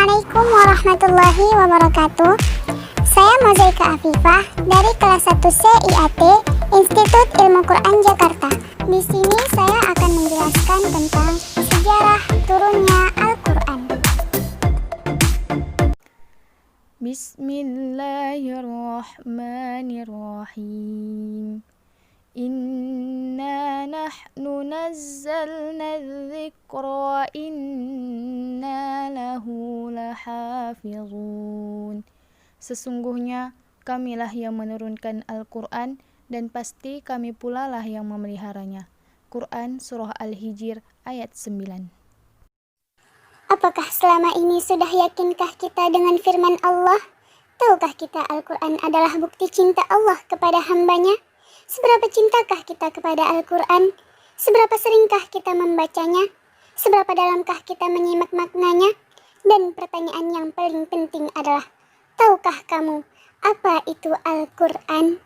Assalamualaikum warahmatullahi wabarakatuh. Saya Mozaika Afifah dari kelas 1C IAT Institut Ilmu Quran Jakarta. Di sini saya akan menjelaskan tentang sejarah turunnya Al-Quran. Bismillahirrahmanirrahim. Inna nahnu nazzalna dzikra wa inna lahu lahafizun. Sesungguhnya kamilah yang menurunkan Al-Quran dan pasti kami pula lah yang memeliharanya. Quran Surah Al-Hijr ayat 9. Apakah selama ini sudah yakinkah kita dengan firman Allah? Tahukah kita Al-Quran adalah bukti cinta Allah kepada hambanya? Seberapa cintakah kita kepada Al-Quran? Seberapa seringkah kita membacanya? Seberapa dalamkah kita menyimak maknanya? Dan pertanyaan yang paling penting adalah, tahukah kamu apa itu Al-Quran?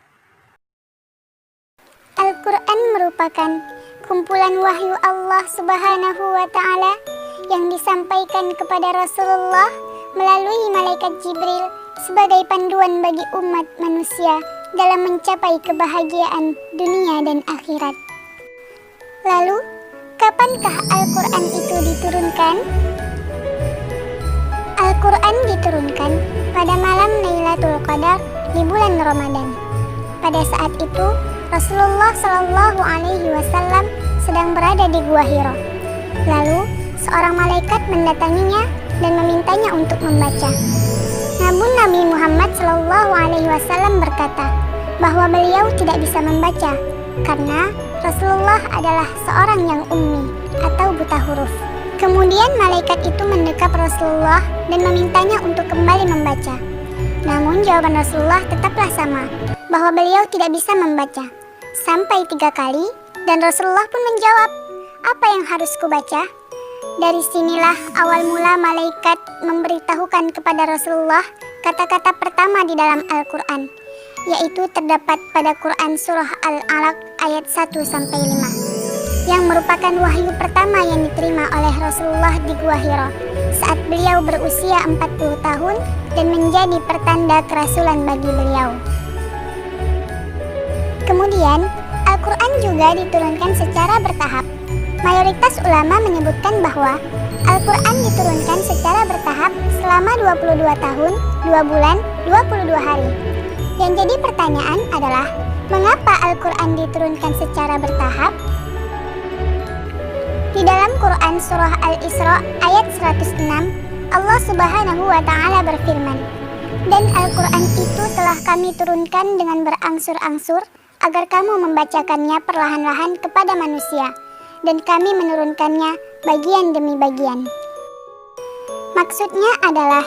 Al-Quran merupakan kumpulan wahyu Allah Subhanahu wa Ta'ala yang disampaikan kepada Rasulullah melalui malaikat Jibril sebagai panduan bagi umat manusia dalam mencapai kebahagiaan dunia dan akhirat. Lalu, kapankah Al-Quran itu diturunkan? Al-Quran diturunkan pada malam Lailatul Qadar di bulan Ramadan. Pada saat itu, Rasulullah Shallallahu Alaihi Wasallam sedang berada di Gua Hiro. Lalu, seorang malaikat mendatanginya dan memintanya untuk membaca. Namun Nabi Muhammad Shallallahu Alaihi Wasallam berkata bahwa beliau tidak bisa membaca karena Rasulullah adalah seorang yang ummi atau buta huruf. Kemudian malaikat itu mendekap Rasulullah dan memintanya untuk kembali membaca. Namun jawaban Rasulullah tetaplah sama, bahwa beliau tidak bisa membaca. Sampai 3 kali dan Rasulullah pun menjawab, "Apa yang harus kubaca?" Dari sinilah awal mula malaikat memberitahukan kepada Rasulullah kata-kata pertama di dalam Al-Quran, yaitu terdapat pada Quran Surah Al-Alaq ayat 1-5, yang merupakan wahyu pertama yang diterima oleh Rasulullah di Gua Hiro saat beliau berusia 40 tahun dan menjadi pertanda kerasulan bagi beliau. Kemudian, Al-Quran juga diturunkan secara bertahap. Mayoritas ulama menyebutkan bahwa Al-Quran diturunkan secara bertahap selama 22 tahun, 2 bulan, 22 hari. Yang jadi pertanyaan adalah, mengapa Al-Quran diturunkan secara bertahap? Di dalam Quran Surah Al-Isra ayat 106, Allah Subhanahu wa Ta'ala berfirman, "Dan Al-Quran itu telah kami turunkan dengan berangsur-angsur agar kamu membacakannya perlahan-lahan kepada manusia, dan kami menurunkannya bagian demi bagian." Maksudnya adalah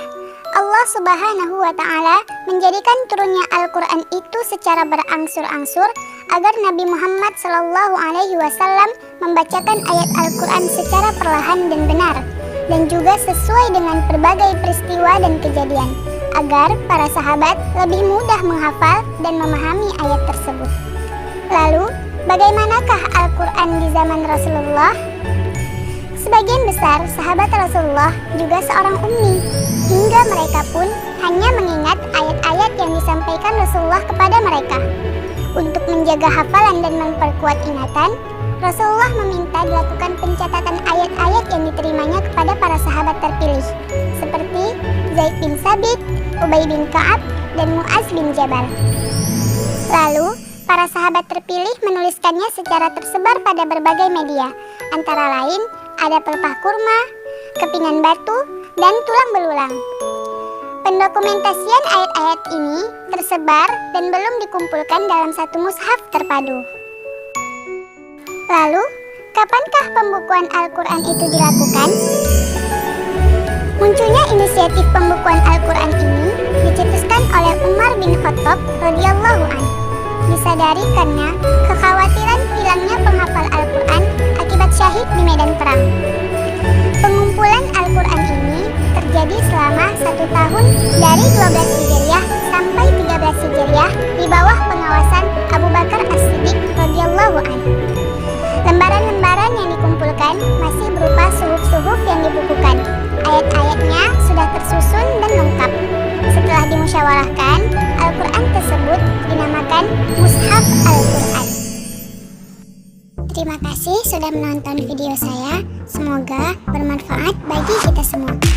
Allah Subhanahu wa Ta'ala menjadikan turunnya Al-Quran itu secara berangsur-angsur agar Nabi Muhammad Shallallahu Alaihi Wasallam membacakan ayat Al-Quran secara perlahan dan benar, dan juga sesuai dengan berbagai peristiwa dan kejadian, agar para sahabat lebih mudah menghafal dan memahami ayat tersebut. Lalu, bagaimanakah Al-Quran di zaman Rasulullah? Sebagian besar sahabat Rasulullah juga seorang ummi, hingga mereka pun hanya mengingat ayat-ayat yang disampaikan Rasulullah kepada mereka. Untuk menjaga hafalan dan memperkuat ingatan, Rasulullah meminta dilakukan pencatatan ayat-ayat yang diterimanya kepada para sahabat terpilih, seperti Zaid bin Sabit, Ubay bin Ka'ab, dan Mu'az bin Jabal. Lalu, para sahabat terpilih menuliskannya secara tersebar pada berbagai media, antara lain ada pelepah kurma, kepingan batu, dan tulang belulang. Pendokumentasian ayat-ayat ini tersebar dan belum dikumpulkan dalam satu mushaf terpadu. Lalu, kapankah pembukuan Al-Quran itu dilakukan? Munculnya inisiatif pembukuan Al-Quran ini dicetuskan oleh Umar bin Khattab radhiyallahu anhu. Disadari karena kekhawatiran hilangnya penghafal Al-Quran akibat syahid di medan perang. Pengumpulan Al-Quran ini terjadi selama 1 tahun dari 12 Hijriah sampai 13 Hijriah di bawah pengawasan Abu Bakar As-Siddiq radhiyallahu anhu. Lembaran-lembaran yang dikumpulkan masih berupa suhuf-suhuf yang dibukukan. Ayat-ayatnya sudah tersebar mutawarahkan, Al-Quran tersebut dinamakan Mushaf Al-Quran. Terima kasih sudah menonton video saya. Semoga bermanfaat bagi kita semua.